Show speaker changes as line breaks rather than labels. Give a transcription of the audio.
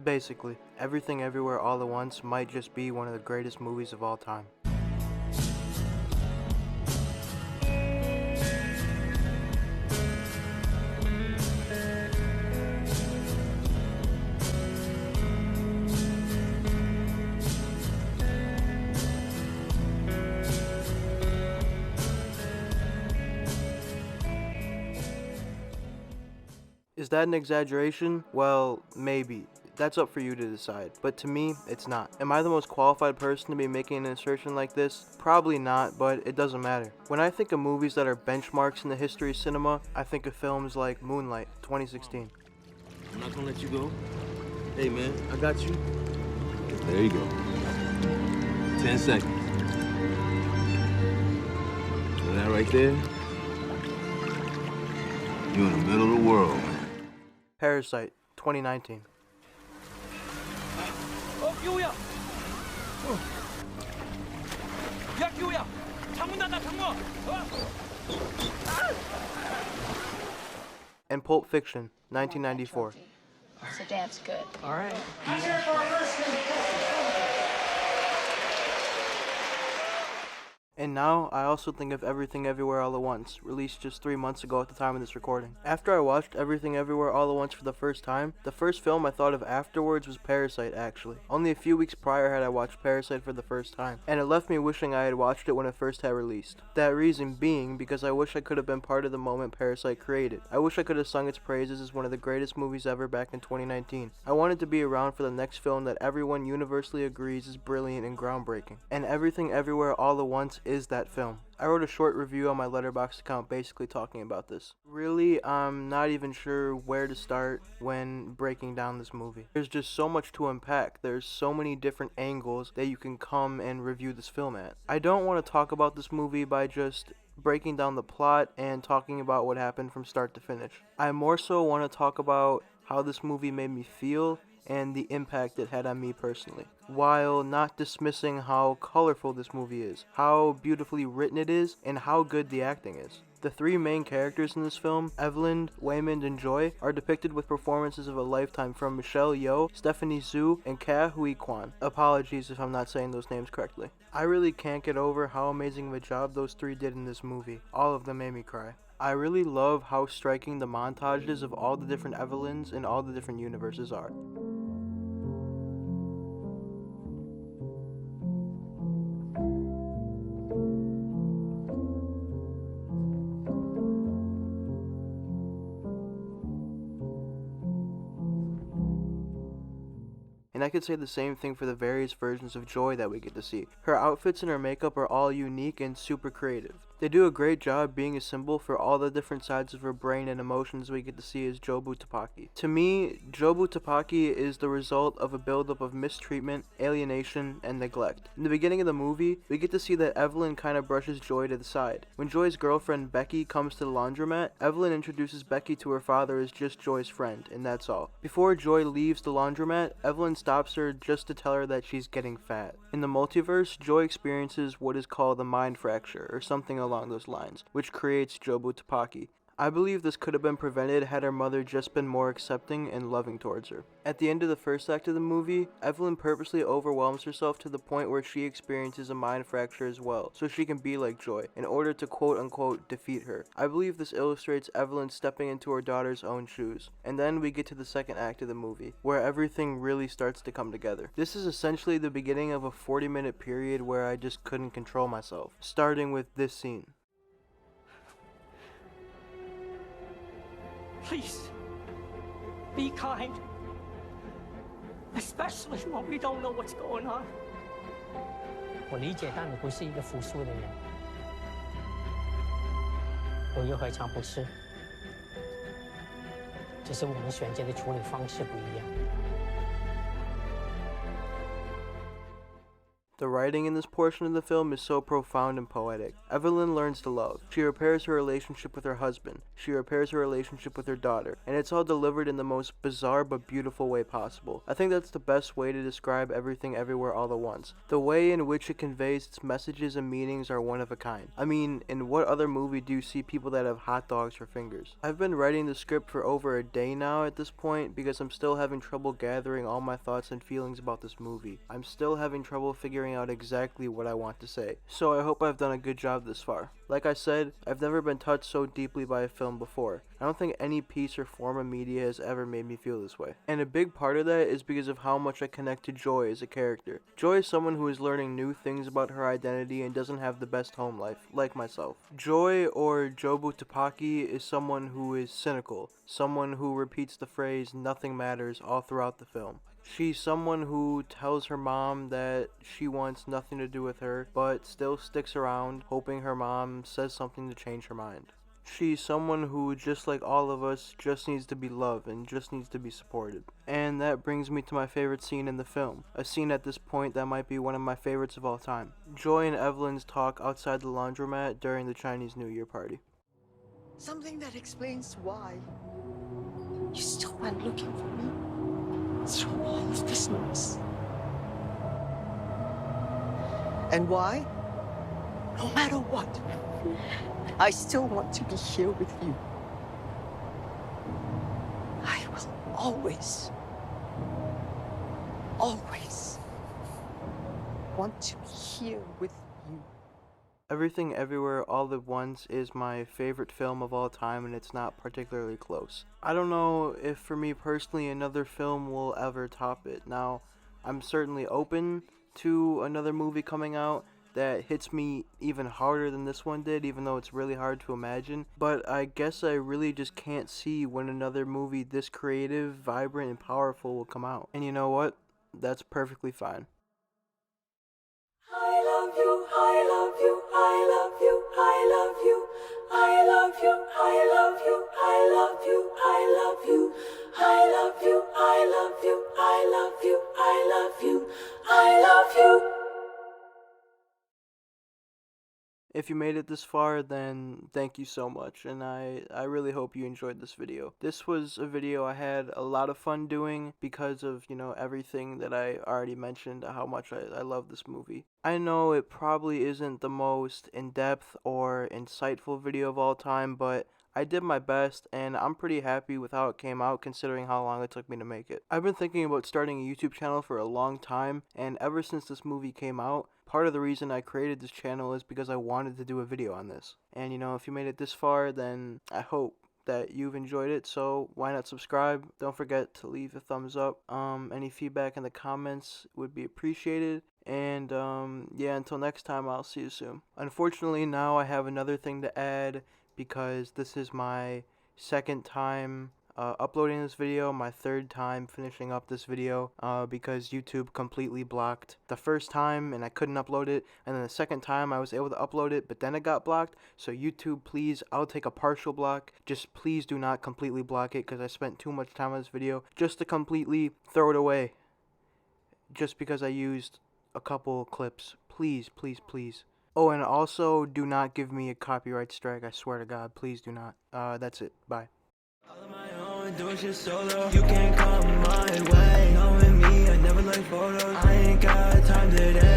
Basically, Everything Everywhere All at Once might just be one of the greatest movies of all time. Is that an exaggeration? Well, maybe. That's up for you to decide. But to me, it's not. Am I the most qualified person to be making an assertion like this? Probably not, but it doesn't matter. When I think of movies that are benchmarks in the history of cinema, I think of films like Moonlight, 2016.
I'm not gonna let you go. Hey man, I got you. There you go. 10 seconds. And that right there, you're in the middle of the world.
Parasite, 2019.
기호야! 야, 기호야! 창문 닫아, 창문!
And Pulp Fiction, 1994.
So dance good.
All right.
And now, I also think of Everything Everywhere All at Once, released just 3 months ago at the time of this recording. After I watched Everything Everywhere All at Once for the first time, the first film I thought of afterwards was Parasite, actually. Only a few weeks prior had I watched Parasite for the first time, and it left me wishing I had watched it when it first had released. That reason being because I wish I could have been part of the moment Parasite created. I wish I could have sung its praises as one of the greatest movies ever back in 2019. I wanted to be around for the next film that everyone universally agrees is brilliant and groundbreaking. And Everything Everywhere All at Once is that film. I wrote a short review on my Letterboxd account basically talking about this. Really, I'm not even sure where to start when breaking down this movie. There's just so much to unpack. There's so many different angles that you can come and review this film at. I don't want to talk about this movie by just breaking down the plot and talking about what happened from start to finish. I more so want to talk about how this movie made me feel and the impact it had on me personally, while not dismissing how colorful this movie is, how beautifully written it is, and how good the acting is. The three main characters in this film, Evelyn, Waymond, and Joy, are depicted with performances of a lifetime from Michelle Yeoh, Stephanie Hsu, and Ke Huy Quan. Apologies if I'm not saying those names correctly. I really can't get over how amazing of a job those three did in this movie. All of them made me cry. I really love how striking the montages of all the different Evelyns in all the different universes are. And I could say the same thing for the various versions of Joy that we get to see. Her outfits and her makeup are all unique and super creative. They do a great job being a symbol for all the different sides of her brain and emotions we get to see as Jobu Tupaki. To me, Jobu Tupaki is the result of a buildup of mistreatment, alienation, and neglect. In the beginning of the movie, we get to see that Evelyn kind of brushes Joy to the side. When Joy's girlfriend Becky comes to the laundromat, Evelyn introduces Becky to her father as just Joy's friend, and that's all. Before Joy leaves the laundromat, Evelyn stops her just to tell her that she's getting fat. In the multiverse, Joy experiences what is called a mind fracture, or something along those lines, which creates Jobu Tupaki. I believe this could have been prevented had her mother just been more accepting and loving towards her. At the end of the first act of the movie, Evelyn purposely overwhelms herself to the point where she experiences a mind fracture as well, so she can be like Joy, in order to quote-unquote defeat her. I believe this illustrates Evelyn stepping into her daughter's own shoes. And then we get to the second act of the movie, where everything really starts to come together. This is essentially the beginning of a 40-minute period where I just couldn't control myself, starting with this scene.
Please, be kind. Especially when we don't know what's going on.
我理解，但你不是一个服输的人，我也何尝不是？只是我们选择的处理方式不一样。
The writing in this portion of the film is so profound and poetic. Evelyn learns to love. She repairs her relationship with her husband. She repairs her relationship with her daughter. And it's all delivered in the most bizarre but beautiful way possible. I think that's the best way to describe Everything Everywhere All at Once. The way in which it conveys its messages and meanings are one of a kind. I mean, in what other movie do you see people that have hot dogs for fingers? I've been writing the script for over a day now at this point because I'm still having trouble gathering all my thoughts and feelings about this movie. I'm still having trouble figuring out exactly what I want to say. So I hope I've done a good job this far. Like I said, I've never been touched so deeply by a film before. I don't think any piece or form of media has ever made me feel this way. And a big part of that is because of how much I connect to Joy as a character. Joy is someone who is learning new things about her identity and doesn't have the best home life, like myself. Joy, or Jobu Tupaki, is someone who is cynical, someone who repeats the phrase "nothing matters" all throughout the film. She's someone who tells her mom that she wants nothing to do with her, but still sticks around, hoping her mom says something to change her mind. She's someone who, just like all of us, just needs to be loved and just needs to be supported. And that brings me to my favorite scene in the film, a scene at this point that might be one of my favorites of all time. Joy and Evelyn's talk outside the laundromat during the Chinese New Year party.
Something that explains why you still went looking for me through all of this noise. And why? No matter what, I still want to be here with you. I will always want to be here with you.
Everything Everywhere All at Once is my favorite film of all time, and it's not particularly close. I don't know if for me personally another film will ever top it. Now, I'm certainly open to another movie coming out that hits me even harder than this one did, even though it's really hard to imagine. But I guess I really just can't see when another movie this creative, vibrant, and powerful will come out. And you know what? That's perfectly fine.
I love you, I love you, I love you, I love you, I love you, I love you, I love you, I love you, I love you, I love you, I love you, I love you, I love you.
If you made it this far, then thank you so much, and I really hope you enjoyed this video. This was a video I had a lot of fun doing because of, everything that I already mentioned, how much I love this movie. I know it probably isn't the most in-depth or insightful video of all time, but I did my best, and I'm pretty happy with how it came out considering how long it took me to make it. I've been thinking about starting a YouTube channel for a long time, and ever since this movie came out, part of the reason I created this channel is because I wanted to do a video on this. And if you made it this far, then I hope that you've enjoyed it, so why not subscribe? Don't forget to leave a thumbs up. Any feedback in the comments would be appreciated. And yeah, until next time, I'll see you soon. Unfortunately, now I have another thing to add because this is my second time uploading this video, my third time finishing up this video because YouTube completely blocked the first time and I couldn't upload it, and then the second time I was able to upload it but then it got blocked. So YouTube, please, I'll take a partial block, just please do not completely block it because I spent too much time on this video just to completely throw it away just because I used a couple clips. Please, please, please. Oh, and also do not give me a copyright strike, I swear to God, please do not. That's it, bye.
Doing shit solo, you can't come my way. Knowing me, I never like photos. I ain't got time today.